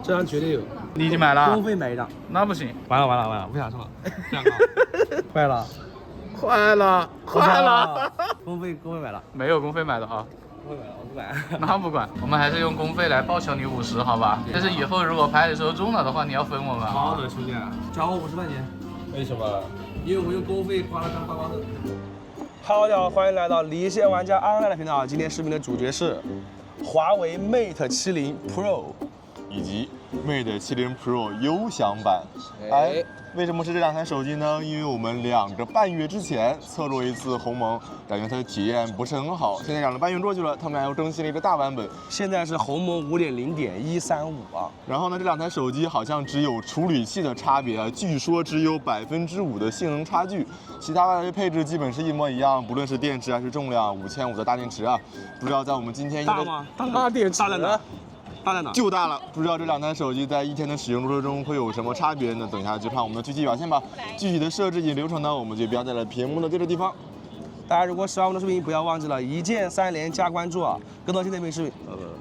这张绝对有。你已经买了？公费买一张。那不行。完了，不想说了，不想搞。坏了，快了！公费买了。没有公费买的啊。公费买了，我不买。那不管，我们还是用公费来报销你50，好吧？但是以后如果拍的时候中了的话，你要分我们。好的，兄弟，找我50块钱。为什么？因为我用公费花了张刮刮乐。Hello， 大家好，欢迎来到离线玩家 online 的频道。今天视频的主角是华为 Mate 70 Pro 以及 Mate 70 Pro 优享版。为什么是这两台手机呢？因为我们2个半月之前测过一次鸿蒙，感觉它的体验不是很好。现在2个半月过去了，他们还又更新了一个大版本。现在是鸿蒙 5.0.135啊。然后呢，这两台手机好像只有处理器的差别啊，据说只有5%的性能差距，其他的配置基本是一模一样，不论是电池还是重量，5500的大电池啊。不知道在我们今天大吗？大电池大在哪？大在哪？就大了，不知道这两台手机在一天的使用过程中会有什么差别呢？等一下就看我们的具体表现吧。具体的设置及流程呢，我们就标在了屏幕的这个地方。大家如果喜欢我们的视频，不要忘记了一键3连加关注啊！更多新的视频。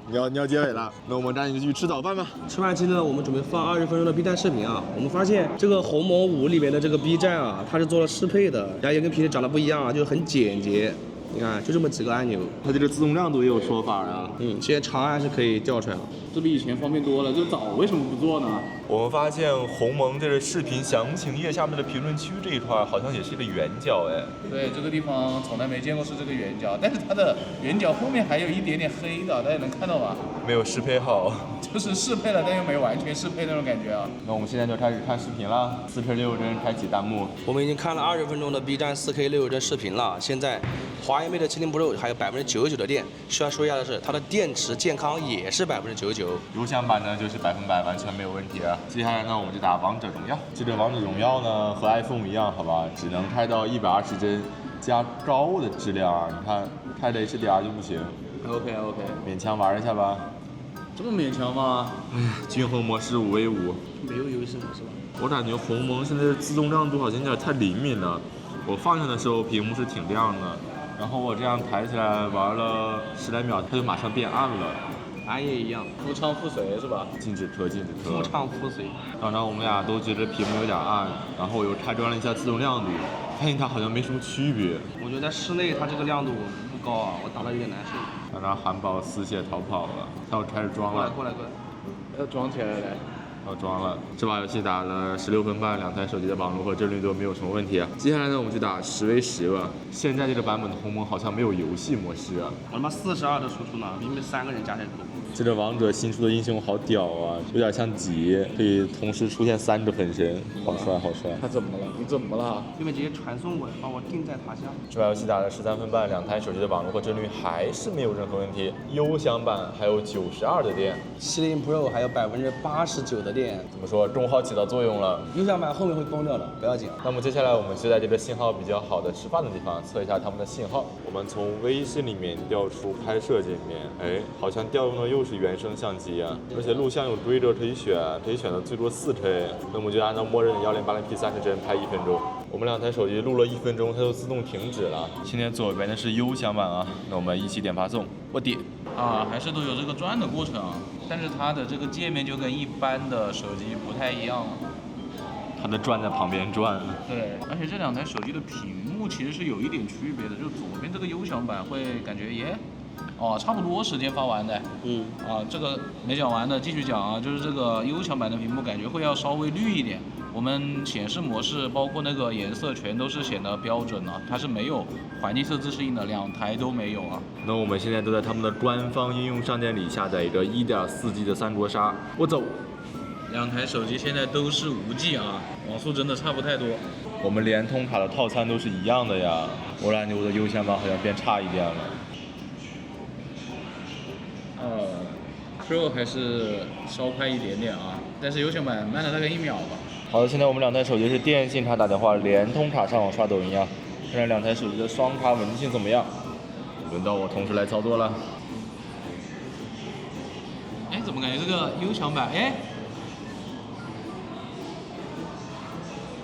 你要结尾了，那我们赶紧去吃早饭吧。吃饭期呢，我们准备放20分钟的 B 站视频啊。我们发现这个鸿蒙5里面的这个 B 站啊，它是做了适配的，然后也跟平时长得不一样啊，就是很简洁。你看，就这么几个按钮，它这个自动亮度也有说法啊。现在长按是可以调出来了，这比以前方便多了。这早为什么不做呢？我们发现鸿蒙这个视频详情页下面的评论区这一块好像也是一个圆角哎。对，这个地方从来没见过是这个圆角，但是它的圆角后面还有一点点黑的，大家能看到吧？没有适配好，就是适配了，但又没完全适配那种感觉啊。那我们现在就开始看视频了，4K60帧开启弹幕。我们已经看了20分钟的 B 站4K60帧视频了。现在华为 Mate 70 Pro 还有99%的电。需要说一下的是，它的电池健康也是99%。优享版呢就是100%完全没有问题啊。接下来呢我们就打王者荣耀。这个王者荣耀呢和 iPhone 一样，好吧，只能开到120帧加高的质量啊。你看开的 HDR 就不行。OK， 勉强玩一下吧。这么勉强吗？哎呀，均衡模式5v5。没有游戏模式吧？我感觉鸿蒙现在的自动亮度好像有点太灵敏了。我放下的时候屏幕是挺亮的，然后我这样抬起来玩了10来秒，它就马上变暗了。俺也一样，夫唱妇随是吧？禁止车。夫唱妇随。刚刚我们俩都觉得屏幕有点暗，然后我又开关了一下自动亮度，发现它好像没什么区别。我觉得在室内它这个亮度不高啊，我打得有点难受。刚刚韩宝丝血逃跑了，它要开始装了。过来。要装起来了。要装了，这把游戏打了16分半，2台手机的网络和帧率都没有什么问题啊。接下来呢，我们就打10v10吧。现在这个版本的鸿蒙好像没有游戏模式啊。我他妈42的输出呢，明明3个人加起来多。这个王者新出的英雄好屌啊，有点像吉，可以同时出现3个分身，好帅。他怎么了？你怎么了？对面直接传送过来，把我定在塔下。这把游戏打了13分半，2台手机的网络和帧率还是没有任何问题。优享版还有92的电，70 Pro 还有89%的电。怎么说？中号起到作用了。优享版后面会崩掉的，不要紧。那么接下来我们就在这个信号比较好的吃饭的地方测一下他们的信号。我们从微信里面调出拍摄界面，哎，好像调用的又是原生相机啊，而且录像有规则可以选的最多4K。那么就按照默认的1080p 30帧拍1分钟。我们2台手机录了1分钟，它就自动停止了。现在左边的是优享版啊，那我们一起点发送。我点啊，还是都有这个转的过程啊，但是它的这个界面就跟一般的手机不太一样。它的转在旁边转。对，而且这2台手机的屏幕其实是有一点区别的，就左边这个优享版会感觉差不多时间发完的。这个没讲完的，继续讲啊，就是这个优享版的屏幕感觉会要稍微绿一点。我们显示模式包括那个颜色全都是显得标准了，它是没有环境色自适应的，2台都没有啊。那我们现在都在他们的官方应用商店里下载一个1.4G 的三国杀。我走。2台手机现在都是5G啊，网速真的差不太多。我们联通卡的套餐都是一样的呀，我感觉我的优享版好像变差一点了。Pro 还是稍快一点点啊，但是优享版慢了大概1秒吧。好的，现在我们2台手机是电信卡打电话，联通卡上网刷抖音啊，看看2台手机的双卡稳定性怎么样。轮到我同时来操作了。哎，怎么感觉这个优享版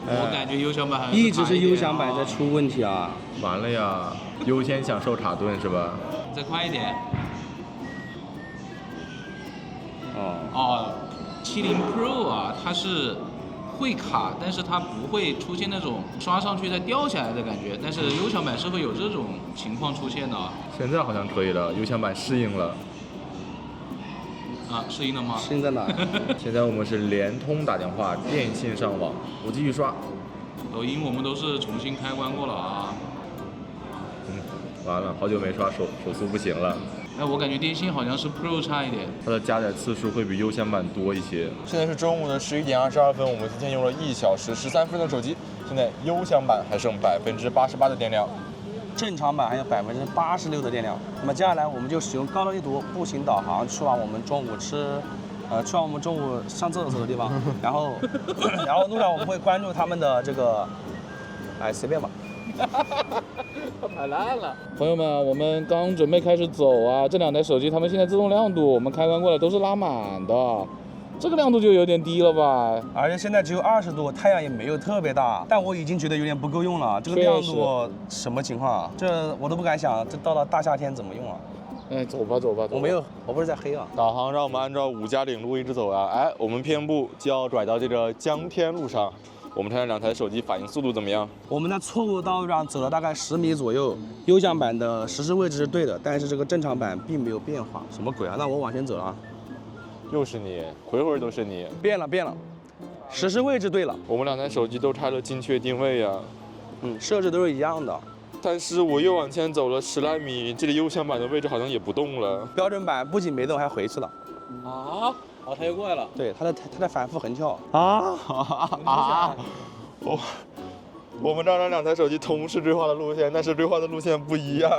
我感觉优享版一直是优享版在出问题啊。完了呀，优先享受卡顿是吧？再快一点。70 Pro 啊，它是会卡，但是它不会出现那种刷上去再掉下来的感觉。但是优享版是会有这种情况出现的。现在好像可以了，优享版适应了。啊，适应了吗？适应在哪？现在我们是联通打电话，电信上网，我继续刷。抖音我们都是重新开关过了啊。完了，好久没刷，手速不行了。哎，我感觉电信好像是 Pro 差一点。它的加载次数会比优享版多一些。现在是中午的11点22分，我们今天用了1小时13分的手机。现在优享版还剩88%的电量，正常版还有86%的电量。那么接下来我们就使用高能一读步行导航去往我们中午上厕所的地方，然后路上我们会关注他们的这个，哎，随便吧。太烂了！朋友们，我们刚准备开始走啊，这2台手机它们现在自动亮度，我们开关过来都是拉满的，这个亮度就有点低了吧？而且现在只有20度，太阳也没有特别大，但我已经觉得有点不够用了。这个亮度什么情况啊？这我都不敢想，这到了大夏天怎么用啊？哎，走吧。我没有，我不是在黑啊。导航让我们按照5加岭路一直走啊。哎，我们偏步就要拐到这个江天路上。我们看看2台手机反应速度怎么样？我们在错误道路上走了大概10米左右，优享版的实时位置是对的，但是这个正常版并没有变化。什么鬼啊？那我往前走了啊。又是你，回会都是你。变了，实时位置对了。我们2台手机都开了精确定位呀。设置都是一样的。但是我又往前走了10来米，这里优享版的位置好像也不动了。标准版不仅没动，还回去了。啊？哦，它又过来了。对，它在反复横跳。我们这儿2台手机同时规划的路线，但是规划的路线不一样。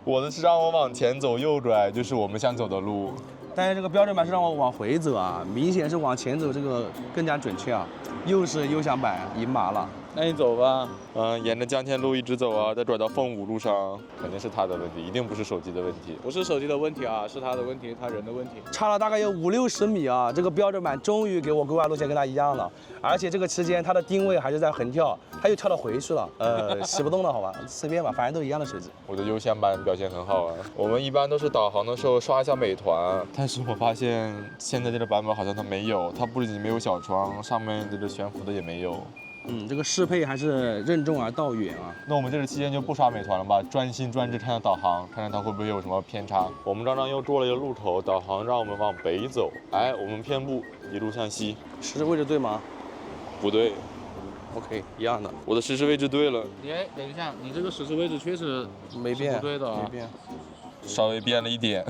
我的是让我往前走右转，就是我们想走的路。但是这个标准版是让我往回走啊，明显是往前走这个更加准确啊。又是优享版赢麻了。那你走吧。沿着江天路一直走啊，再转到凤舞路上，肯定是他的问题，一定不是手机的问题。不是手机的问题啊，是他的问题，他人的问题。差了大概有50-60米啊，这个标准版终于给我规划路线跟它一样了，而且这个期间它的定位还是在横跳，它又跳到回去了，洗不动了，好吧，随便吧，反正都一样的手机。我的优享版表现很好啊。我们一般都是导航的时候刷一下美团，但是我发现现在这个版本好像它没有，它不仅没有小窗，上面这个悬浮的也没有。这个适配还是任重而道远啊。那我们这个期间就不刷美团了吧，专心专志看看导航，看看它会不会有什么偏差。我们刚刚又过了一个路口，导航让我们往北走，哎，我们偏步一路向西。实时位置对吗？不对。OK， 一样的。我的实时位置对了。哎，等一下，你这个实时位置确实没变，不对的啊，没变，稍微变了一点。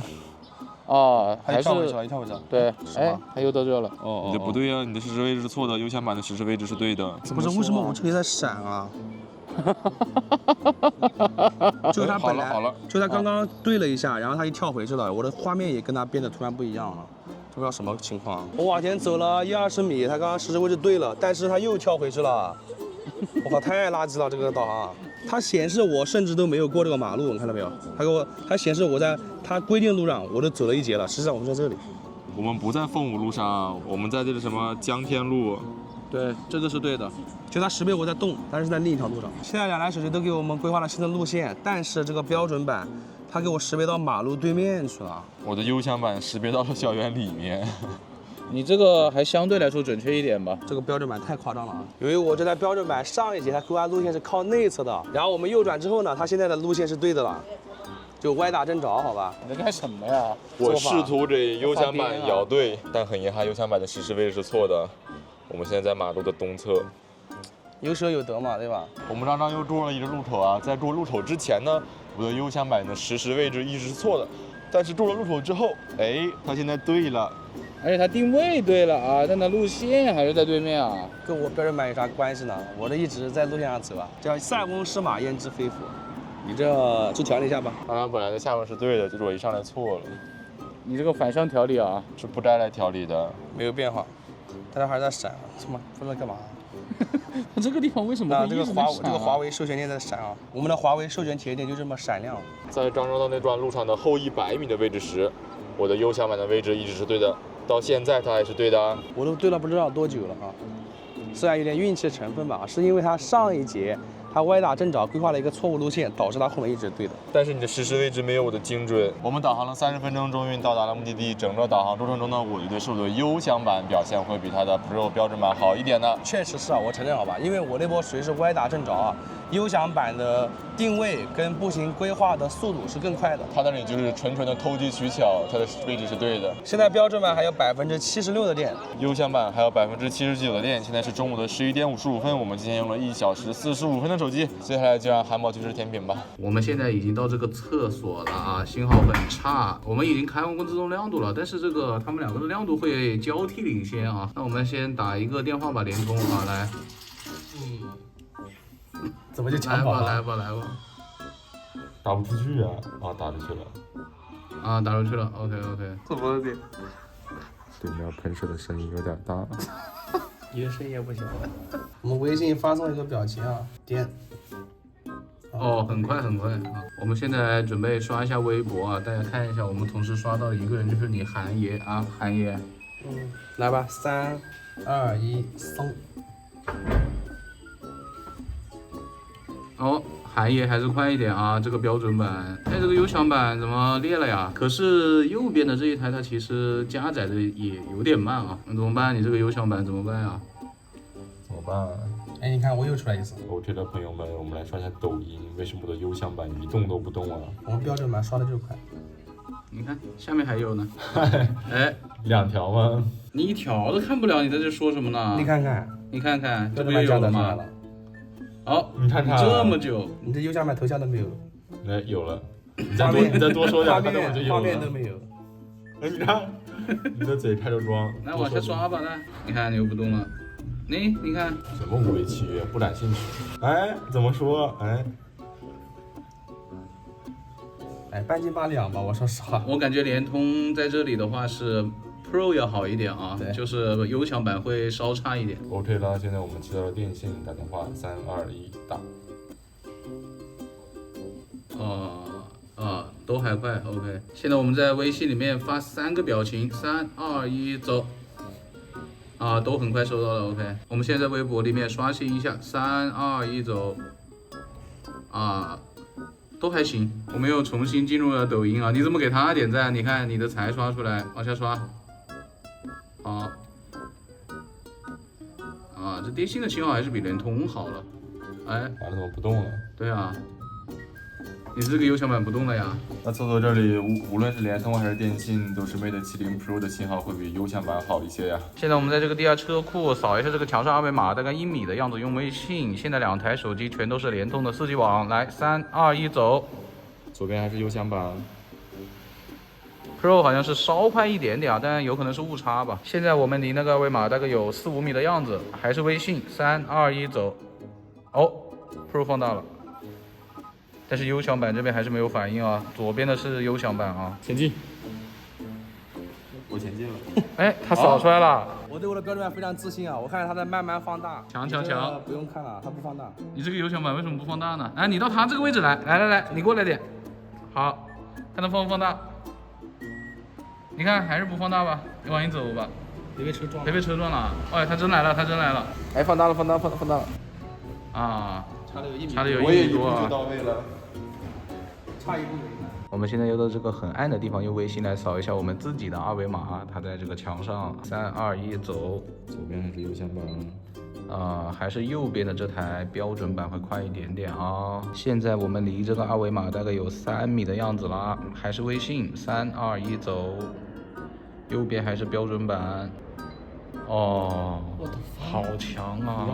哦，还是跳回去了，对，哎，他又到这了。你这不对啊，你的实时位置是错的，优享版的实时位置是对的。不是，为什么我这里在闪啊？就他本来好了，就他刚刚对了一下，然后他一跳回去了，我的画面也跟他变得突然不一样了，不知道什么情况。我往前走了1-20米，他刚刚实时位置对了，但是他又跳回去了。我靠，太垃圾了这个导航。它显示我甚至都没有过这个马路，你看到没有？它显示我在它规定路上，我都走了一截了，实际上我们在这里。我们不在凤舞路上，我们在这个什么江天路。对，这个是对的。就它识别我在动，但是在另一条路上。现在2台手机都给我们规划了新的路线，但是这个标准版，它给我识别到马路对面去了。我的优享版识别到了校园里面。你这个还相对来说准确一点吧？这个标准版太夸张了啊！由于我这台标准版上一节它规划路线是靠内侧的，然后我们右转之后呢，它现在的路线是对的了，就歪打正着，好吧？你在干什么呀？我试图给优享版摇对，但很遗憾，优享版的实时位置是错的。我们现在在马路的东侧。有舍有得嘛，对吧？我们刚刚又过了一个路口啊，在过路口之前呢，我的优享版的实时位置一直是错的，但是过了路口之后，哎，它现在对了。而且它定位对了啊，但它路线还是在对面啊，跟我标准版有啥关系呢？我这一直在路线上走啊，叫塞翁失马焉知非福。你这去调理一下吧。刚刚本来的下面是对的，就是我一上来错了。你这个反向调理啊，是不该来调理的，没有变化，但它还是在闪，什么不知道干嘛？它这个地方为什么会这个华为授权键在闪啊？我们的华为授权体验店就这么闪亮。在刚刚到那段路上的后100米的位置时，我的优享版的位置一直是对的。到现在它还是对的啊！我都对了不知道多久了啊，虽然有点运气成分吧，是因为它上一节他歪打正着规划了一个错误路线，导致他后面一直对的。但是你的实时位置没有我的精准。我们导航了30分钟，终于到达了目的地。整个导航过程中呢，我觉得是我的优享版表现会比它的 Pro 标准版好一点的。确实是啊，我承认好吧，因为我那波属于是歪打正着啊，优享版的定位跟步行规划的速度是更快的。它那里就是纯的投机取巧，它的位置是对的。现在标准版还有76%的电，优享版还有79%的电。现在是中午的11点55分，我们今天用了1小时45分的手机。接下来就让韩宝去吃甜品吧。我们现在已经到这个厕所了啊，信号很差。我们已经开完过自动亮度了，但是这个他们两个的亮度会交替领先啊。那我们先打一个电话吧，联通啊，来。怎么就来吧，来吧，来吧。打不出去啊！打出去了。啊，打出去了。OK。怎么了你？对面喷射的声音有点大。你的声音也不小。我们微信发送一个表情啊，点。哦，很快啊！我们现在准备刷一下微博啊，大家看一下，我们同时刷到一个人就是你韩爷啊，韩爷。来吧，3、2、1，送。哦，韩爷还是快一点啊，这个标准版。哎，这个优享版怎么裂了呀？可是右边的这一台它其实加载的也有点慢啊，那怎么办？你这个优享版怎么办呀？怎么办？哎，你看我又出来一次。OK 的朋友们，我们来刷一下抖音，为什么我的优享版一动都不动啊？我们标准版刷的就快。你看下面还有呢。哎，2条吗？你1条都看不了，你在这说什么呢？你看看，这不也有了吗？好，你看看这么久，你这优享版头像都没有。哎，有了。你再多说点，看我就有了。画面都没有。哎，你看，你的嘴开着光。来往下刷吧，来，你看你又不动了。你看什么无为契约，不感兴趣。哎，怎么说？哎，半斤八两吧，我说实话。我感觉联通在这里的话是 Pro 要好一点啊，对，就是优享版会稍差一点。OK 了，现在我们接到了电信，打电话，3、2、1，打。都还快 ，OK。现在我们在微信里面发3个表情，3、2、1，走。都很快收到了 ，OK。我们现在在微博里面刷新一下，3、2、1，走。都还行。我们又重新进入了抖音啊，你怎么给他点赞？你看你的才刷出来，往下刷。好。这电信的信号还是比联通好了。哎，完了，怎么不动了？对啊。你这个优享版不动了呀？那厕所这里无论是联通还是电信，都是 Mate 70 Pro 的信号会比优享版好一些呀。现在我们在这个地下车库扫一下这个墙上二维码，大概1米的样子，用微信。现在2台手机全都是联通的4G 网，来3、2、1，走。左边还是优享版 Pro 好像是稍快一点点啊，但有可能是误差吧。现在我们离那个二维码大概有4、5米的样子，还是微信3、2、1，走。哦 ，Pro 放大了。但是优享版这边还是没有反应啊，左边的是优享版啊。前进，我前进了。哎，它扫出来了。我对我的标准版非常自信啊，我看着它在慢慢放大。强，不用看了，它不放大。你这个优享版为什么不放大呢？哎，你到它这个位置来，你过来点。好，看它放不放大？你看还是不放大吧，你往前走吧。别被车撞了。别被车撞了。哎，它真来了。哎，放大了。啊。差了有1米，差了有1米多啊！到位了，差1步。我们现在又到这个很暗的地方，用微信来扫一下我们自己的二维码，它在这个墙上，3、2、1，走。左边还是优享版？还是右边的这台标准版会快一点点啊。现在我们离这个二维码大概有3米的样子啦，还是微信，3、2、1，走。右边还是标准版。哦，好强啊！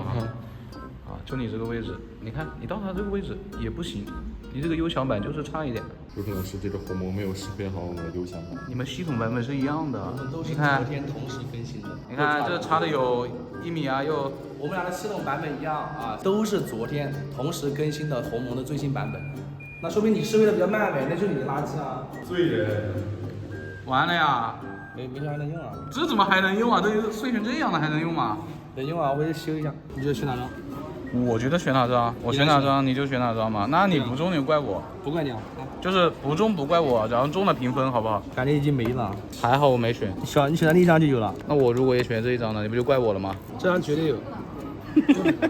就你这个位置，你看你到它这个位置也不行，你这个优享版就是差一点。有可能是这个鸿蒙没有适配好我们的优享版。你们系统版本是一样的，你看昨天同时更新的。你看这差的有1米啊，又我们俩的系统版本一样啊，都是昨天同时更新的鸿蒙的最新版本。那说明你适配的比较慢呗，那就是你的垃圾啊。罪人。完了呀！没啥还能用啊？这怎么还能用啊？都碎成这样了还能用吗？能用啊，我也修一下。你觉得选哪张？我觉得选哪张，我选哪张你就选哪张嘛。那你不中你怪我，不怪你啊，就是不中不怪我，然后中了评分好不好？感觉已经没了，还好我没选。你选的那一张就有了。那我如果也选这一张呢，你不就怪我了吗？这张绝对有。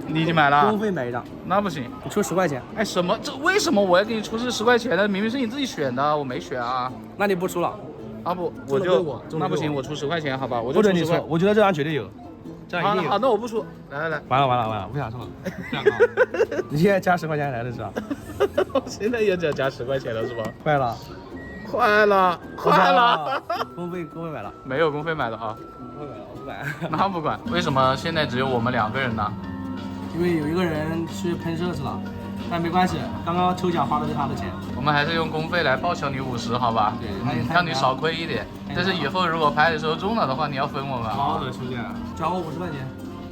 你已经买了公？费买一张，那不行。你出10块钱，哎，什么？这为什么我要给你出这10块钱呢？明明是你自己选的，我没选啊。那你不出了，啊不，中了我就归我中了那不行，归我我出10块钱，好吧？我就出10不准你出块。，我觉得这张绝对有，这样一定有。好，那我不出。来，完了，不想出了。这样啊，你现在加10块钱来的是吧？我现在也只要加10块钱了，是吧？快了，快了，公费买了，没有公费买的啊。公费买了，我不买。那不管，为什么现在只有我们2个人呢？因为有一个人去喷射去了，但没关系，刚刚抽奖花的是他的钱。我们还是用公费来报销你50，好吧？对让你少亏一点。但是以后如果拍的时候中了的话，你要分我们好啊。的出现，转我50块钱，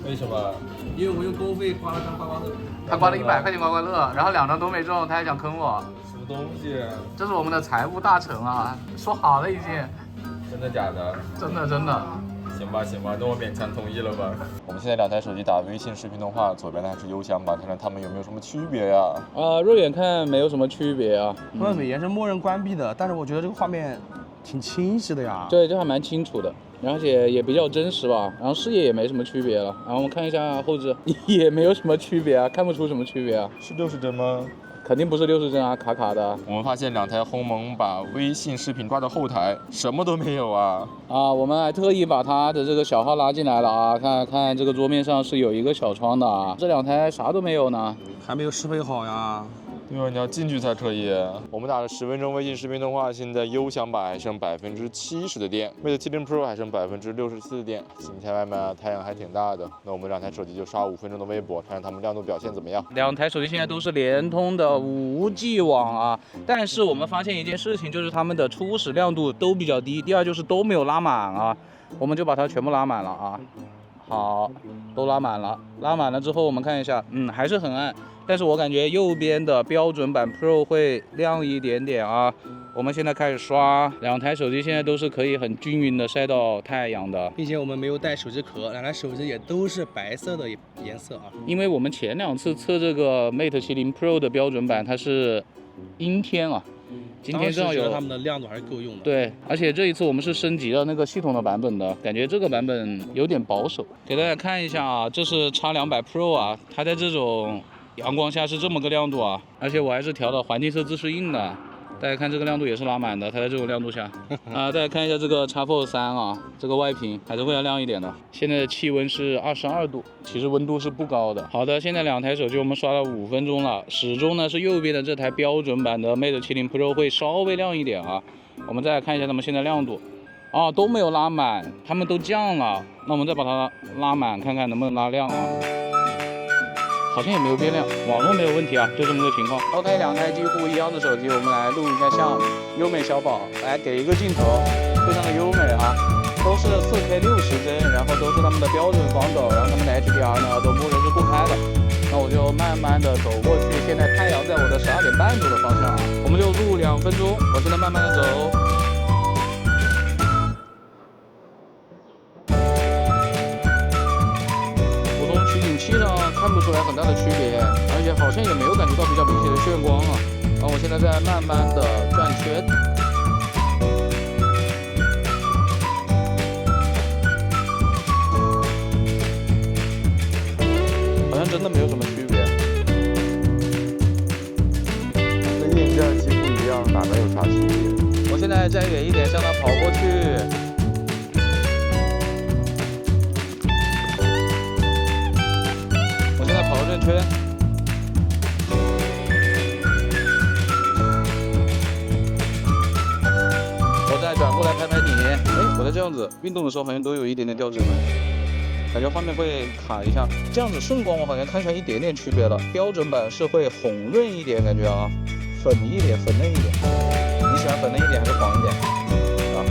为什么？因为我用公费刮了张刮刮乐。他刮了100块钱刮刮乐，然后2张都没中，他还想坑我。什么东西？这是我们的财务大臣啊，说好了已经，真的假的？真的。行吧，那我勉强同意了吧。我们现在2台手机打微信视频通话，左边的还是优享版，看看它们有没有什么区别呀？肉眼看没有什么区别啊。他们美颜是默认关闭的，但是我觉得这个画面挺清晰的呀。对，这还蛮清楚的，而且也比较真实吧。然后视野也没什么区别了。然后我们看一下后置，也没有什么区别啊，看不出什么区别啊。是60帧吗？肯定不是60帧啊，卡卡的。我们发现2台鸿蒙把微信视频挂到后台，什么都没有啊。我们还特意把它的这个小号拉进来了啊，看这个桌面上是有一个小窗的啊。这2台啥都没有呢。还没有适配好呀。对啊，你要进去才可以。我们打了10分钟微信视频通话，现在优享版还剩70%的电，Mate 70 Pro 还剩64%的电。今天外面太阳还挺大的，那我们2台手机就刷5分钟的微博，看看它们亮度表现怎么样。2台手机现在都是联通的5G 网啊，但是我们发现一件事情，就是它们的初始亮度都比较低，第二就是都没有拉满啊，我们就把它全部拉满了啊。好，都拉满了，拉满了之后我们看一下，还是很暗，但是我感觉右边的标准版 Pro 会亮一点点啊。我们现在开始刷，2台手机现在都是可以很均匀的晒到太阳的，并且我们没有带手机壳，2台手机也都是白色的颜色啊。因为我们前2次测这个 Mate 70 Pro 的标准版，它是阴天啊。今天正好有他们的亮度还是够用的。对，而且这一次我们是升级了那个系统的版本的，感觉这个版本有点保守。给大家看一下啊，这是 X200 Pro 啊，它在这种阳光下是这么个亮度啊，而且我还是调了环境色自适应的。大家看这个亮度也是拉满的，它在这种亮度下大家看一下这个 X Fold 3啊，这个外屏还是会要亮一点的。现在的气温是22度，其实温度是不高的。好的，现在2台手机我们刷了5分钟了，始终呢是右边的这台标准版的 Mate 70 Pro 会稍微亮一点啊。我们再来看一下它们现在亮度啊，都没有拉满，它们都降了。那我们再把它拉满，看看能不能拉亮啊。好像也没有变亮，网络没有问题啊，就这么个情况。OK， 2台几乎一样的手机，我们来录一下像。优美小宝，来给一个镜头，非常的优美啊，都是4K 60帧，然后都是他们的标准防抖，然后他们的 HDR 呢都默认是不开的。那我就慢慢的走过去，现在太阳在我的12点半左右的方向啊，我们就录2分钟，我现在慢慢的走。看不出来很大的区别，而且好像也没有感觉到比较明显的眩光啊。然后我现在在慢慢的转圈，好像真的没有什么区别。跟硬件几乎一样，哪能有啥区别？我现在再远一点向它跑过去。跑了转圈，我再转过来拍拍你。我在这样子运动的时候好像都有一点点掉帧了，感觉画面会卡一下。这样子顺光我好像看出来一点点区别了，标准版是会红润一点，感觉啊，粉嫩一点。你喜欢粉嫩一点还是黄一点？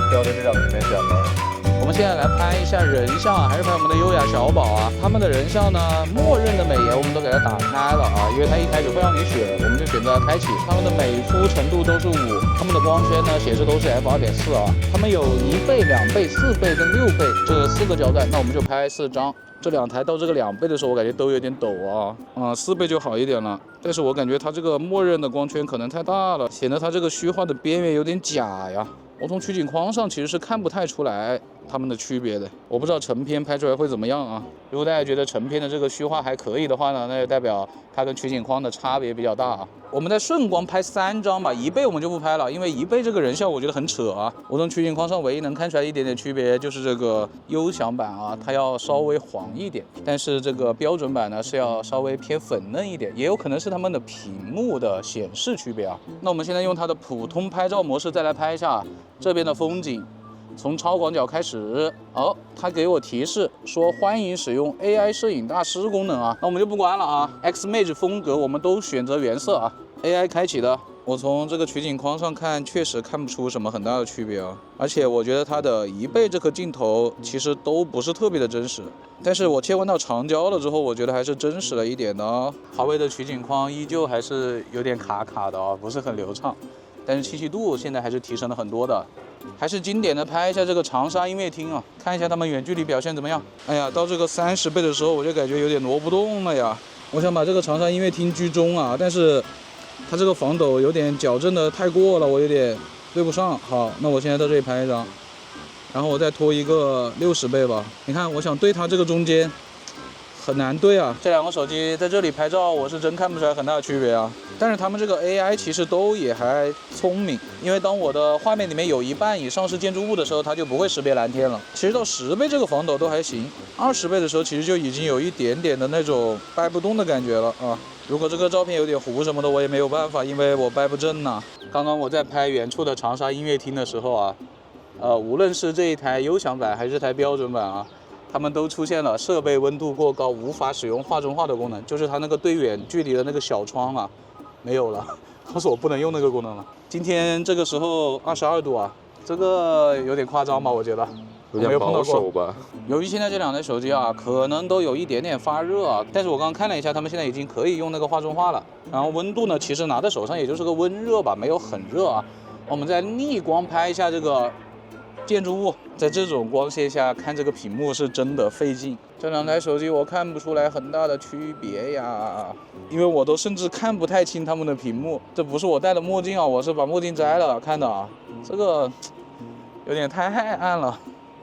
挑在这2个里面选吧。我们现在来拍一下人像啊，还是拍我们的优雅小宝啊。他们的人像呢，默认的美颜我们都给它打开了啊，因为它一开始会让你选，我们就选择开启。他们的美肤程度都是5，他们的光圈呢显示都是 F2.4啊。他们有1倍、2倍、4倍跟6倍这4个焦段，那我们就拍4张。这2台到这个2倍的时候，我感觉都有点抖啊，4倍就好一点了。但是我感觉它这个默认的光圈可能太大了，显得它这个虚化的边缘有点假呀。我从取景框上其实是看不太出来它们的区别的。我不知道成片拍出来会怎么样啊。如果大家觉得成片的这个虚化还可以的话呢，那就代表它跟取景框的差别比较大啊。我们在顺光拍3张吧，1倍我们就不拍了，因为1倍这个人像我觉得很扯啊。我从取景框上唯一能看出来一点点区别就是这个优享版啊，它要稍微黄一点，但是这个标准版呢是要稍微偏粉嫩一点，也有可能是他们的屏幕的显示区别啊。那我们现在用它的普通拍照模式再来拍一下这边的风景。从超广角开始，它给我提示说欢迎使用 AI 摄影大师功能啊，那我们就不关了啊。Ximage 风格我们都选择原色啊 ，AI 开启的。我从这个取景框上看，确实看不出什么很大的区别啊。而且我觉得它的1倍这颗镜头其实都不是特别的真实，但是我切换到长焦了之后，我觉得还是真实了一点的哦。华为的取景框依旧还是有点卡卡的啊，不是很流畅，但是清晰度现在还是提升了很多的。还是经典的拍一下这个长沙音乐厅啊，看一下他们远距离表现怎么样。哎呀，到这个30倍的时候，我就感觉有点挪不动了呀。我想把这个长沙音乐厅居中啊，但是它这个防抖有点矫正的太过了，我有点对不上。好，那我现在到这里拍一张，然后我再拖一个60倍吧。你看，我想对它这个中间很难对啊。这2个手机在这里拍照，我是真看不出来很大的区别啊。但是他们这个 AI 其实都也还聪明，因为当我的画面里面有一半以上是建筑物的时候，它就不会识别蓝天了。其实到10倍这个防抖都还行，20倍的时候其实就已经有一点点的那种掰不动的感觉了啊。如果这个照片有点糊什么的，我也没有办法，因为我掰不正呐。刚刚我在拍远处的长沙音乐厅的时候啊，无论是这一台优享版还是这台标准版啊，它们都出现了设备温度过高无法使用画中画的功能，就是它那个对远距离的那个小窗啊没有了，告诉我不能用那个功能了。今天这个时候22度啊，这个有点夸张吧？我觉得有点保守吧。由于现在这2台手机啊，可能都有一点点发热啊，但是我刚刚看了一下，他们现在已经可以用那个画中画了。然后温度呢，其实拿在手上也就是个温热吧，没有很热啊。我们再逆光拍一下这个建筑物，在这种光线下看这个屏幕是真的费劲。这2台手机我看不出来很大的区别呀，因为我都甚至看不太清他们的屏幕。这不是我戴的墨镜啊，我是把墨镜摘了看的啊，这个有点太暗了。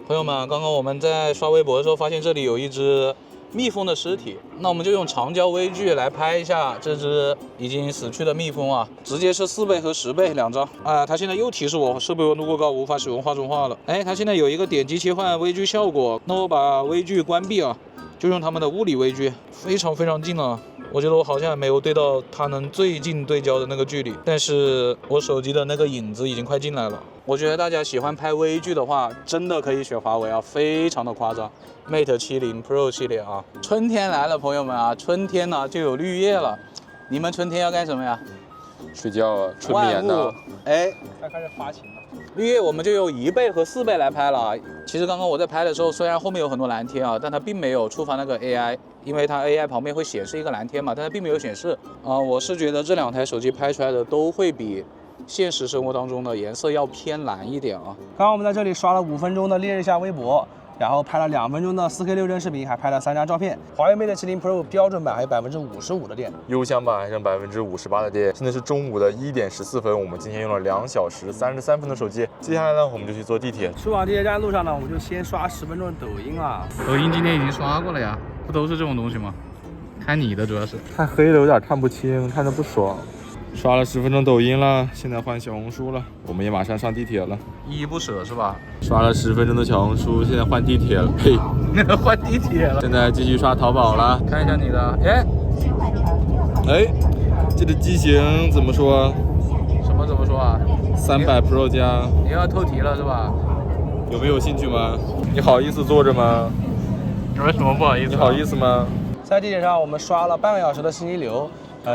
朋友们，刚刚我们在刷微博的时候发现这里有一只蜜蜂的尸体，那我们就用长焦微距来拍一下这只已经死去的蜜蜂啊，直接是4倍和10倍2张。它现在又提示我设备温度过高，无法使用画中画了。它现在有一个点击切换微距效果，那我把微距关闭啊，就用他们的物理微距，非常非常近了。我觉得我好像没有对到它能最近对焦的那个距离，但是我手机的那个影子已经快进来了。我觉得大家喜欢拍微距的话，真的可以选华为啊，非常的夸张。Mate 70 Pro 系列啊，春天来了，朋友们啊，春天呢就有绿叶了。你们春天要干什么呀？睡觉啊，春眠呢？该开始发情了。绿叶我们就用1倍和4倍来拍了啊。其实刚刚我在拍的时候，虽然后面有很多蓝天啊，但它并没有触发那个 AI， 因为它 AI 旁边会显示一个蓝天嘛，但它并没有显示啊。我是觉得这2台手机拍出来的都会比现实生活当中的颜色要偏蓝一点啊。刚刚我们在这里刷了5分钟的烈日下微博，然后拍了2分钟的4K 6帧视频，还拍了3张照片。华为 Mate 70 Pro 标准版还有55%的电，优享版还剩58%的电。现在是中午的1点14分，我们今天用了2小时33分的手机。接下来呢，我们就去坐地铁。去往地铁站路上呢，我们就先刷10分钟的抖音啊。抖音今天已经刷过了呀，不都是这种东西吗？看你的主要是。太黑了，有点看不清，看着不爽。刷了10分钟抖音了，现在换小红书了。我们也马上上地铁了，依依不舍是吧？刷了10分钟的小红书，现在换地铁了。嘿，换地铁了。现在继续刷淘宝了。看一下你的，这个机型怎么说？怎么说啊？300 Pro 加。你要透题了是吧？有没有兴趣吗？你好意思坐着吗？有什么不好意思？你好意思吗？在地铁上我们刷了半个小时的信息流，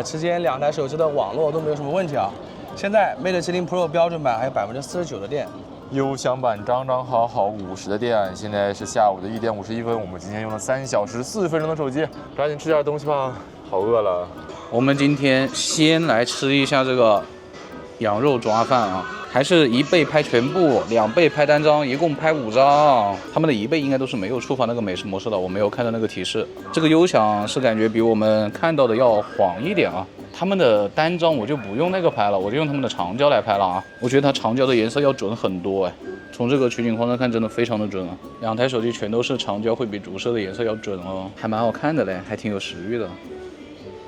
期间2台手机的网络都没有什么问题啊。现在 Mate 70 Pro 标准版还有49%的电，优享版刚刚好50的电。现在是下午的1点51分，我们今天用了3小时4分钟的手机，赶紧吃点东西吧，好饿了。我们今天先来吃一下这个羊肉抓饭啊，还是1倍拍全部，2倍拍单张，一共拍5张。他们的1倍应该都是没有触发那个美食模式的，我没有看到那个提示。这个优享是感觉比我们看到的要黄一点啊。他们的单张我就不用那个拍了，我就用他们的长焦来拍了啊。我觉得它长焦的颜色要准很多从这个取景框上看，真的非常的准啊！两台手机全都是长焦，会比主摄的颜色要准哦，还蛮好看的嘞，还挺有食欲的，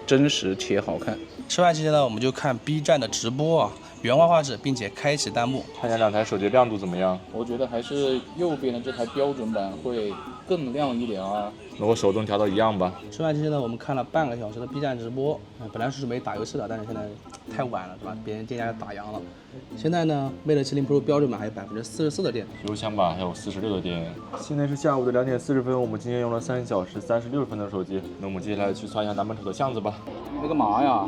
真实且好看。吃饭期间呢，我们就看 B 站的直播啊，原画画质，并且开启弹幕。看一下两台手机亮度怎么样？我觉得还是右边的这台标准版会更亮一点啊。那我手动调到一样吧。吃饭期间呢，我们看了半个小时的 B 站直播，本来是准备打游戏的，但是现在太晚了，是吧？别人店家打烊了。现在呢，Mate 70 Pro 标准版还有44%的电，油箱版还有46的电。现在是下午的2点40分，我们今天用了3小时36分的手机。那我们接下来去刷一下南门口的巷子吧。那干嘛呀？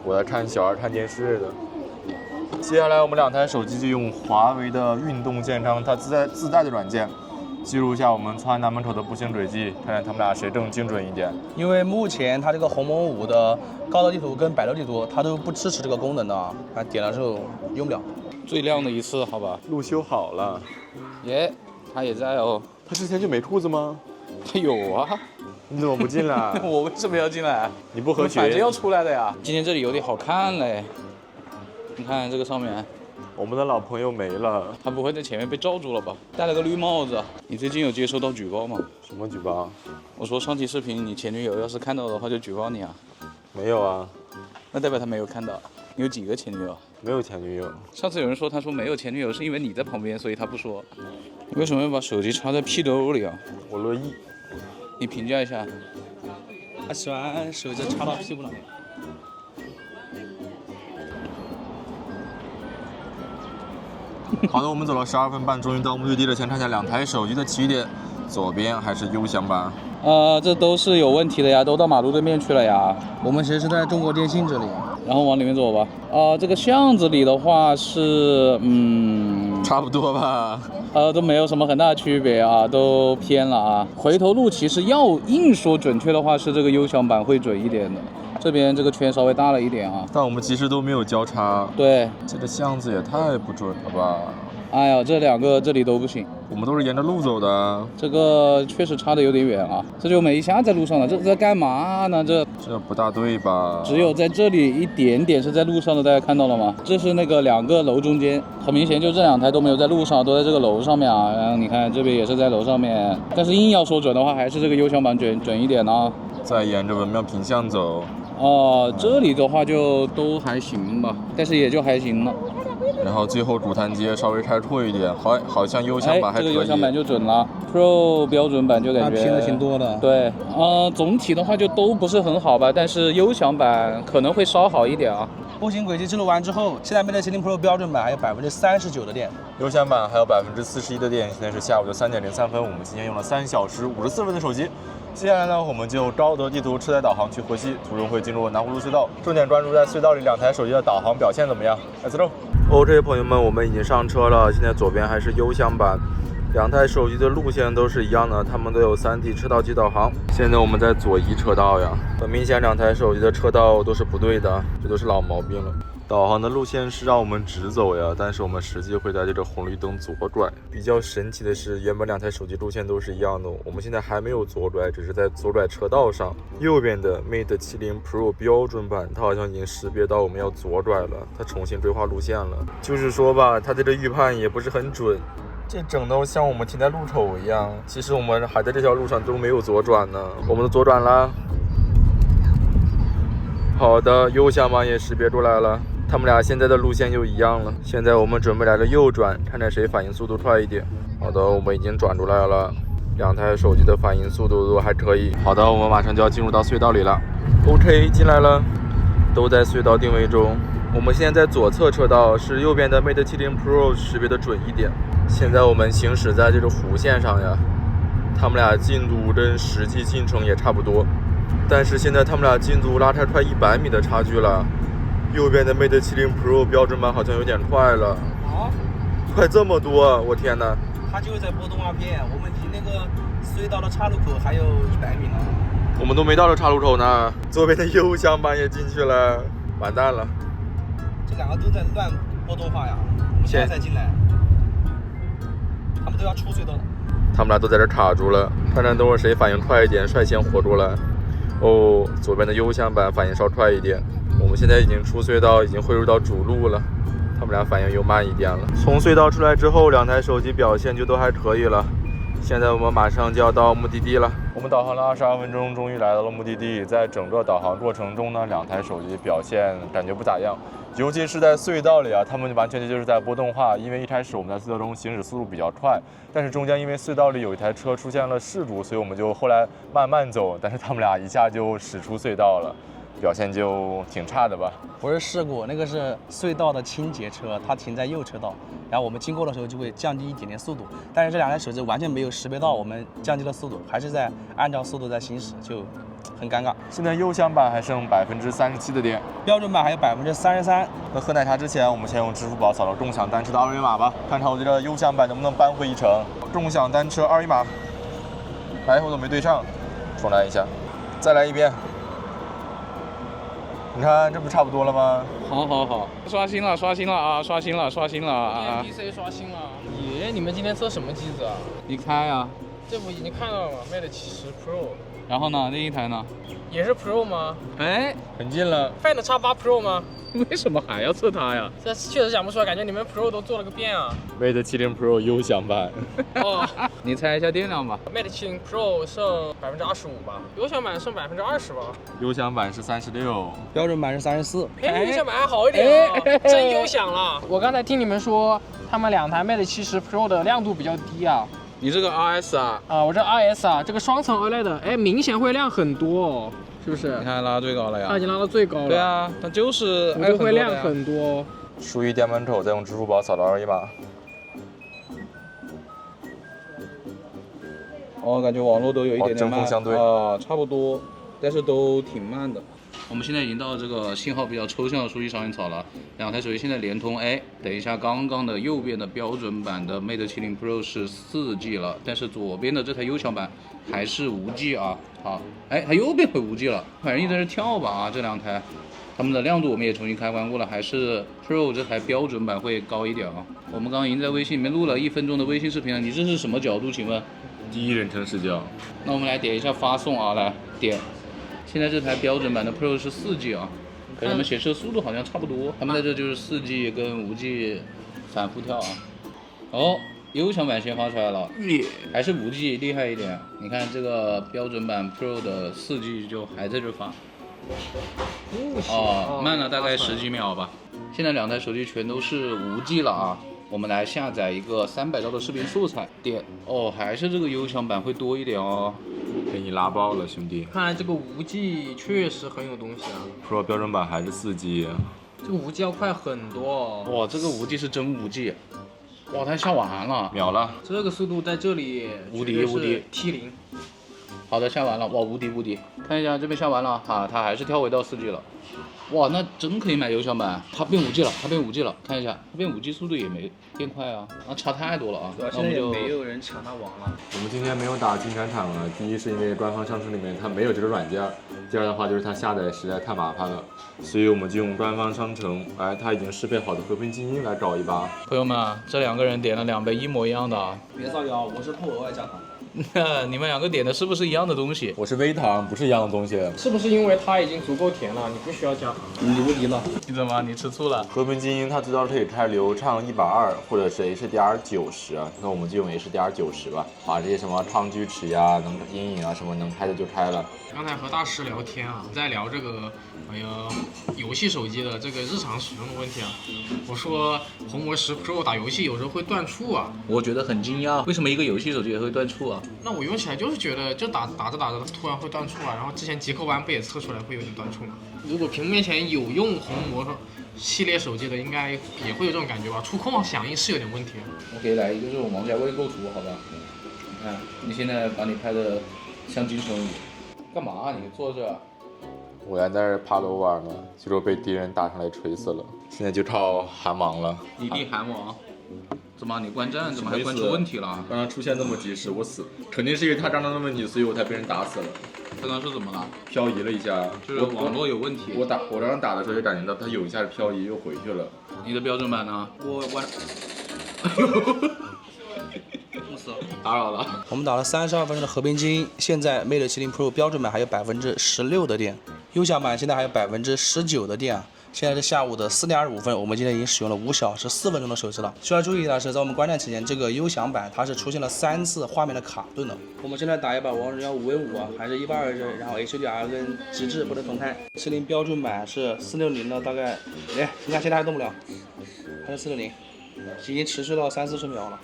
我在看小孩看电视的。接下来我们两台手机就用华为的运动健康它自带的软件，记录一下我们穿南门口的步行轨迹，看看他们俩谁更精准一点。因为目前它这个鸿蒙5的高德地图跟百度地图它都不支持这个功能的啊，点了之后用不了。最亮的一次，好吧？路修好了，耶，他也在哦。他之前就没裤子吗？他有啊。你怎么不进来？我为什么要进来？你不合群。反正要出来的呀。今天这里有点好看嘞，你看这个上面。我们的老朋友没了。他不会在前面被罩住了吧？戴了个绿帽子。你最近有接收到举报吗？什么举报？我说上期视频你前女友要是看到的话就举报你啊。没有啊。那代表他没有看到。你有几个前女友？没有前女友。上次有人说他说没有前女友是因为你在旁边，所以他不说。你为什么要把手机插在屁兜里啊？我乐意。你评价一下。他喜欢手机插到屁股上面。好的，我们走了12分半，终于到目的地了。先看一下两台手机的起点，左边还是优享版。这都是有问题的呀，都到马路对面去了呀。我们其实是在中国电信这里，然后往里面走吧。这个巷子里的话是，差不多吧。都没有什么很大的区别啊，都偏了啊。回头路其实要硬说准确的话，是这个优享版会准一点的。这边这个圈稍微大了一点啊，但我们其实都没有交叉。对，这个巷子也太不准了吧！哎呀，这两个这里都不行。我们都是沿着路走的。这个确实差的有点远啊，这就没下在路上了，这在干嘛呢？这不大对吧？只有在这里一点点是在路上的，大家看到了吗？这是那个两个楼中间，很明显就这两台都没有在路上，都在这个楼上面啊。然后你看这边也是在楼上面，但是硬要说准的话，还是这个优享版准一点呢。再沿着文庙平巷走。这里的话就都还行吧，但是也就还行了。然后最后主坛街稍微开阔一点，好像优享版还可以。这个优享版就准了 ，Pro 标准版就感觉拼的挺多的。对，总体的话就都不是很好吧，但是优享版可能会稍好一点啊。步行轨迹记录完之后，现在 Mate 70 Pro 标准版还有39%的电，优享版还有41%的电。现在是下午的3点03分，我们今天用了3小时54分的手机。接下来呢，我们就高德地图车载导航去河西，途中会进入南葫芦隧道，重点关注在隧道里两台手机的导航表现怎么样。Let's go！ OK， 朋友们，我们已经上车了，现在左边还是优享版，两台手机的路线都是一样的，它们都有3D 车道及导航。现在我们在左一车道呀，很明显两台手机的车道都是不对的，这都是老毛病了。导航的路线是让我们直走呀，但是我们实际会在这个红绿灯左转。比较神奇的是，原本两台手机路线都是一样的，我们现在还没有左转，只是在左转车道上。右边的 Mate 70 Pro 标准版，它好像已经识别到我们要左转了，它重新规划路线了。就是说吧，它的这预判也不是很准，这整都像我们停在路口一样。其实我们还在这条路上都没有左转呢，我们都左转了。好的，优享版也识别出来了。他们俩现在的路线又一样了。现在我们准备来个右转，看看谁反应速度快一点。好的，我们已经转出来了，两台手机的反应速度都还可以。好的，我们马上就要进入到隧道里了。OK， 进来了，都在隧道定位中。我们现在在左侧车道，是右边的 Mate 70 Pro 识别的准一点。现在我们行驶在这个弧线上呀，他们俩进度跟实际进程也差不多，但是现在他们俩进度拉开快100米的差距了。右边的 Mate 70 Pro 标准版好像有点快了，快这么多，我天哪！它就是在播动画片，我们离那个隧道的岔路口还有100米呢。我们都没到这岔路口呢。左边的优享版也进去了，完蛋了！这两个都在乱播动画呀，我们现在才进来，他们都要出隧道了。他们俩都在这卡住了，看看等会儿谁反应快一点，率先活过来。哦，左边的优享版反应稍快一点。我们现在已经出隧道，已经汇入到主路了。他们俩反应又慢一点了。从隧道出来之后，两台手机表现就都还可以了。现在我们马上就要到目的地了。我们导航了22分钟，终于来到了目的地。在整个导航过程中呢，两台手机表现感觉不咋样，尤其是在隧道里啊，他们完全就是在波动化。因为一开始我们在隧道中行驶速度比较快，但是中间因为隧道里有一台车出现了事故，所以我们就后来慢慢走。但是他们俩一下就驶出隧道了，表现就挺差的吧。不是事故，那个是隧道的清洁车，它停在右车道，然后我们经过的时候就会降低一点点速度，但是这两台手机完全没有识别到我们降低了速度，还是在按照速度在行驶，就很尴尬。现在右向版还剩37%的电，标准版还有33%。那喝奶茶之前，我们先用支付宝扫描共享单车的二维码吧，看看我这个右向版能不能扳回一城。共享单车二维码，来回都没对上，重来一下，再来一遍。你看，这不差不多了吗？好，刷新了啊，刷新了啊！PC 刷新了。你们今天测什么机子啊？你开啊。这不已经看到了吗 ？Mate 70 Pro。然后呢，另一台呢？也是 Pro 吗？哎，很近了。Find X8 Pro 吗？为什么还要测它呀？这确实想不出来，感觉你们 Pro 都做了个遍啊。Mate 70 Pro 优享版。哦，你猜一下电量吧。Mate 70 Pro 剩25%吧，优享版剩20%吧。优享版是36，标准版是34。哎，优享版还好一点啊，真优享了。我刚才听你们说，他们两台 Mate 70 Pro 的亮度比较低啊。你这个 RS 啊？啊，我这 RS 啊，这个双层 OLED， 哎，明显会亮很多哦，是不是？你看拉最高了呀？它已经拉到最高了。对啊，它就是就会亮很多。输于店门口，再用支付宝扫到二维码。哦，感觉网络都有一点点慢。针锋相对啊，差不多，但是都挺慢的。我们现在已经到这个信号比较抽象的书记商业草了，两台手机现在联通。哎，等一下，刚刚的右边的标准版的 Mate 70 Pro 是4G 了，但是左边的这台优享版还是无 G 啊。好，哎，它又变回无 G 了，反正一直在跳吧啊，这两台。它们的亮度我们也重新开关过了，还是 Pro 这台标准版会高一点啊。我们刚刚已经在微信里面录了1分钟的微信视频了，你这是什么角度？请问？第一人称视角。那我们来点一下发送啊，来点。现在这台标准版的 Pro 是4G 啊，跟我们显示的速度好像差不多。他们在这就是4G 跟5G 反复跳啊。哦，优享版先发出来了，还是5G 厉害一点。你看这个标准版 Pro 的4G 就还在这发。哦，慢了大概10几秒吧。现在两台手机全都是5G 了啊。我们来下载一个300兆的视频素材，点哦，还是这个优享版会多一点哦。给你拉爆了，兄弟！看来这个5G确实很有东西啊。Pro 标准版还是4G，这个5G 要快很多哦。哇，这个5G 是真5G，哇，它下完了，秒了。这个速度在这里无敌T0。好的，下完了，哇，无敌！看一下这边下完了啊，它还是跳回到4G 了。哇，那真可以买优享版，它变5G 了，看一下，它变5G 速度也没变快啊，那差太多了啊。对，现在也没有人抢它网了。我们今天没有打金铲铲了，第一是因为官方商城里面它没有这个软件，第二的话就是它下载实在太麻烦了，所以我们就用官方商城，哎，它已经适配好的和平精英来找一把。朋友们啊，这2个人点了2杯一模一样的啊。别造谣，我是不额外加糖。你们2个点的是不是一样的东西？我是微糖，不是一样的东西。是不是因为它已经足够甜了，你不需要加糖？你无敌了。你怎么？你吃醋了？和平精英它最高可以开流畅120，或者是 HDR90，那我们就用 HDR90吧。把这些什么抗锯齿呀、能阴影啊什么能开的就开了。刚才和大师聊天啊，在聊这个游戏手机的这个日常使用的问题啊。我说红魔10 Pro 打游戏有时候会断触啊，我觉得很惊讶，为什么一个游戏手机也会断触啊？那我用起来就是觉得就打着突然会断触啊。然后之前极客湾不也测出来会有点断触吗？如果屏幕面前有用红魔系列手机的，应该也会有这种感觉吧？触控响应是有点问题。我给你来一个这种王家卫构图，好吧？你看，你现在把你拍的像金城武，干嘛啊？你坐这？我还在这爬楼玩呢，结果被敌人打上来锤死了。现在就靠韩王了。你弟韩王？怎么？你观战怎么还观出问题了？刚刚出现那么及时，我死，肯定是因为他刚刚的问题，所以我才被人打死了。刚刚是怎么了？漂移了一下，就是网络有问题。我刚刚打的时候就感觉到他有一下漂移又回去了。你的标准版呢？我打扰了。我们打了32分钟的和平精英，现在 Mate 70 Pro 标准版还有16%的电，优享版现在还有19%的电啊。现在是下午的4点25分，我们今天已经使用了5小时4分钟的手机了。需要注意的是，在我们观战期间，这个优享版它是出现了3次画面的卡顿的。我们现在打一把王者荣耀5v5啊，还是182帧，然后 HDR 跟极致不能同开。70标准版是460的，大概，哎，你看现在还动不了，还是460，已经持续了30-40秒了。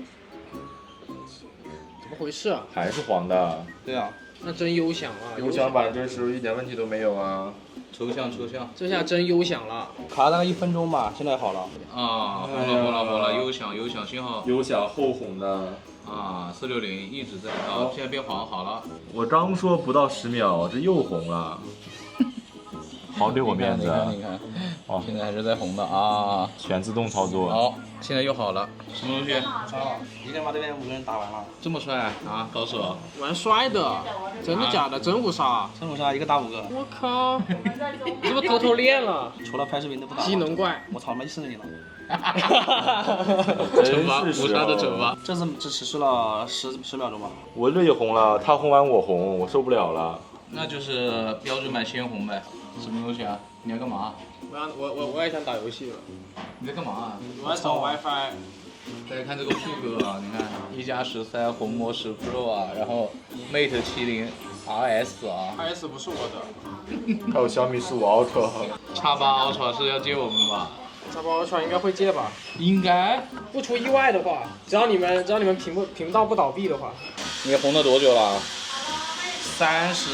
怎么回事啊？还是黄的。对啊，那真优享啊！优享版真实一点问题都没有啊。抽象，这下真优享了。卡了大概1分钟吧，现在好了。啊，红了，优享信号。优享后红的。啊，460一直在啊，现在变黄好了。我刚说不到10秒，这又红了。好给我面子。你看，哦，现在还是在红的啊。全自动操作。好，现在又好了。什么东西？一个人把对面5个人打完了。这么帅啊，高手！玩帅的，真的假的？真5杀？真5杀一个打5个。我靠！你是不是偷偷练了？除了拍视频都不打。技能怪。我操他妈140了。惩罚5杀的惩罚。这次只持续了10秒钟吧。我这也红了，他红完我红，我受不了了。那就是标准版鲜红呗。什么东西啊？你要干嘛？我也想打游戏了。你在干嘛啊？我在找 WiFi。大家看这个副歌啊，你看1+13红魔10 Pro 啊，然后 Mate 70 RS 啊 RS 不是我的。还有小米15 Ultra。X8 Ultra 是要借我们吧？叉8 Ultra 应该会借吧？应该。不出意外的话，只要你们频道不倒闭的话。你红了多久了？30。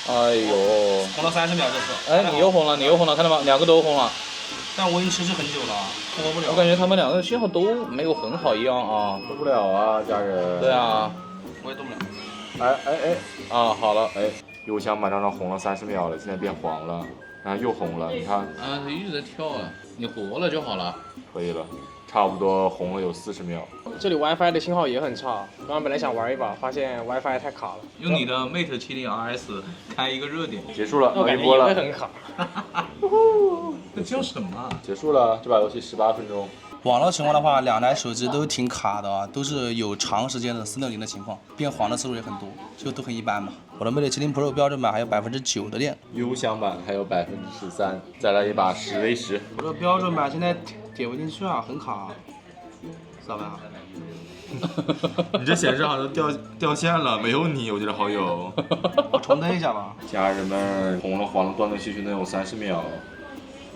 哎呦，红了30秒这次。哎，你又红了，看到吗？2个都红了。但我已经持续很久了，活不了。我感觉他们2个信号都没有很好一样啊。动不了啊，家人。对啊。我也动不了。哎。啊，好了。哎，优享版刚红了30秒了，现在变黄了，然后又红了，你看。啊，它一直在跳啊。你活了就好了。可以了，差不多红了有40秒。这里 WiFi 的信号也很差，刚刚本来想玩一把，发现 WiFi 太卡了。用你的 Mate 70 RS 开一个热点。结束了，我感觉也会很卡。这叫什么啊？结束了，这把游戏18分钟。网络情况的话，2台手机都挺卡的啊，都是有长时间的460的情况，变黄的次数也很多，就都很一般嘛。我的 Mate 70 Pro 标准版还有9%的电，优享版还有13%，再来一把10v10。我的标准版现在点不进去啊，很卡啊，咋办啊？你这显示好像掉线了，没有你，我觉得好友。我重登一下吧。家人们，红了黄了断断续续能有30秒，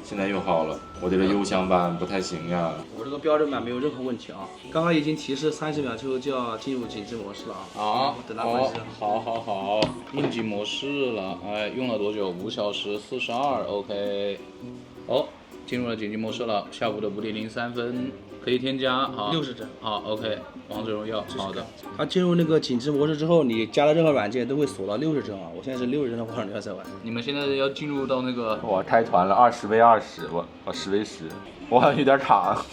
现在又好了。我这个优享版不太行呀。我这个标准版没有任何问题啊，刚刚已经提示30秒之后就要进入紧急模式了啊。好，等它分析。好，应急模式了。哎，用了多久？5小时42 ，OK。哦，进入了紧急模式了。下午的5点03分。可以添加，好60帧，好 ，OK， 王者荣耀，好的。它进入那个紧急模式之后，你加的任何软件都会锁到60帧啊。我现在是60帧的王者荣耀在玩。你们现在要进入到那个，我开团了20v20，我10v10，我好像有点卡。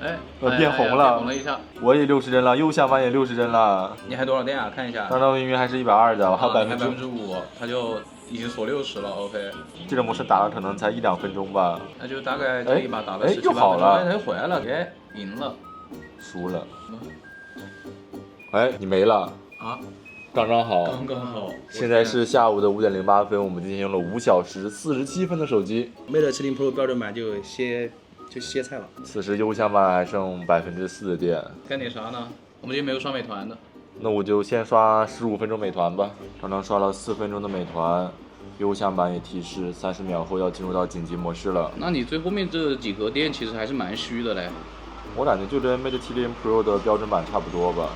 哎，我变红了，红了一下。我也60帧了，右下方也60帧了。你还多少电啊？看一下。刚刚明明还是120的，我还有5%，它就已经锁60了 ，OK。这个模式打了可能才1-2分钟吧。那就大概这一把打了17-18分钟，它就回来了，给赢了。输了。哎，你没了啊？刚刚好。刚好。现在是下午的5点08分，我们今天用了5小时47分的手机。Mate 70 Pro 标准版就歇菜了。此时优享版还剩4%的电。干点啥呢？我们今天没有刷美团的。那我就先刷15分钟美团吧。刚刚刷了4分钟的美团，优享版也提示30秒后要进入到紧急模式了。那你最后面这几格电其实还是蛮虚的嘞。我感觉就跟 Mate 70 Pro 的标准版差不多吧。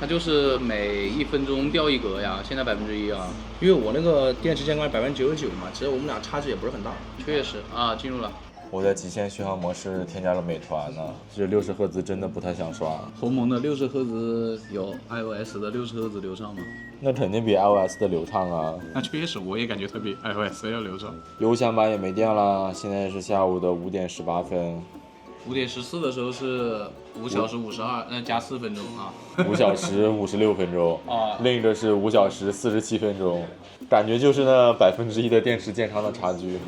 它就是每1分钟掉1格呀，现在1%啊。因为我那个电池健康99%嘛，其实我们俩差距也不是很大。确实啊，进入了。我在极限续航模式添加了美团呢，这60赫兹真的不太想刷。鸿蒙的60赫兹有 iOS 的60赫兹流畅吗？那肯定比 iOS 的流畅啊。那确实，我也感觉它比 iOS 要流畅。优享版也没电了，现在是下午的5点18分。5点14的时候是5小时52，那加4分钟啊。5小时56分钟啊，另一个是5小时47分钟，感觉就是那1%的电池健康的差距。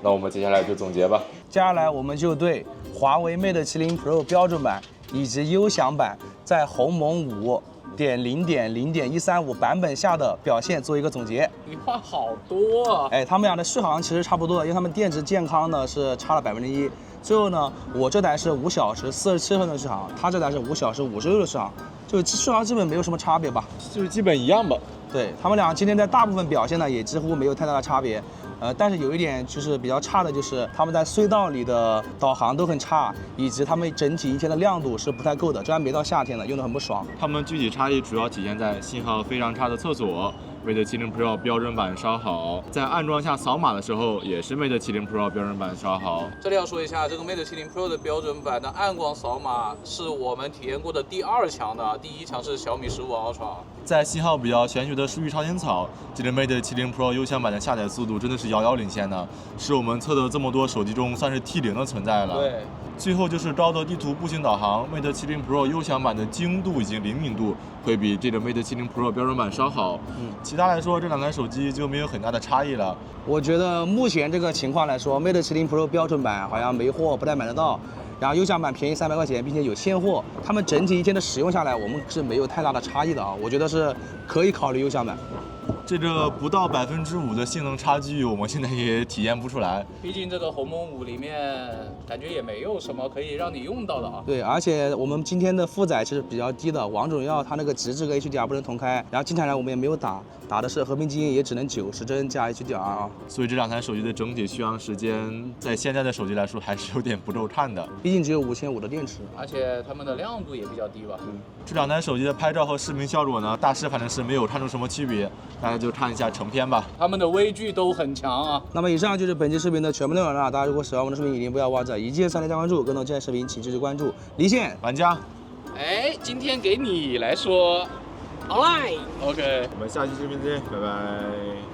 那我们接下来就总结吧。接下来我们就对华为 Mate 70 Pro 标准版以及优享版在鸿蒙5 0.0.0.135版本下的表现做一个总结。你话好多啊！哎，他们俩的续航其实差不多，因为他们电池健康呢是差了1%。最后呢，我这台是5小时47分的续航，他这台是5小时56的续航，就续航基本没有什么差别吧，就是基本一样吧。对他们俩今天在大部分表现呢也几乎没有太大的差别。但是有一点就是比较差的，就是他们在隧道里的导航都很差，以及他们整体一天的亮度是不太够的，这还没到夏天呢，用得很不爽。它们具体差异主要体现在信号非常差的厕所，Mate 70 Pro 标准版烧好，在安装下扫码的时候也是 Mate 70 Pro 标准版烧好。这里要说一下，这个 Mate 70 Pro 的标准版的暗光扫码是我们体验过的第2强的，第1强是小米15 Ultra。在信号比较玄学的数据超前草，这个 Mate 70 Pro 优享版的下载速度真的是遥遥领先的，是我们测的这么多手机中算是 T0的存在了。对。最后就是高德地图步行导航 ，Mate 70 Pro 优享版的精度以及灵敏度会比这个 Mate 70 Pro 标准版稍好。其他来说这2台手机就没有很大的差异了。我觉得目前这个情况来说，Mate 70 Pro 标准版好像没货，不太买得到。然后优享版便宜300块钱，并且有现货。他们整体一天的使用下来，我们是没有太大的差异的啊。我觉得是可以考虑优享版。这个不到5%的性能差距，我们现在也体验不出来。毕竟这个鸿蒙5里面感觉也没有什么可以让你用到的啊。对，而且我们今天的负载其实比较低的，王者荣耀它那个极致和 HDR 不能同开，然后近海我们也没有打的是和平精英，也只能90帧加 HDR 啊。所以这2台手机的整体续航时间，在现在的手机来说还是有点不够看的。毕竟只有5500的电池，而且它们的亮度也比较低吧。这2台手机的拍照和视频效果呢，大师反正是没有看出什么区别，大家就看一下成片吧。它们的微距都很强啊。那么以上就是本期视频的全部内容了。大家如果喜欢我们的视频，一定不要忘记一键3连加关注，更多精彩视频请继续关注离线玩家。哎，今天给你来说 ，Online，OK。我们下期视频见，拜拜。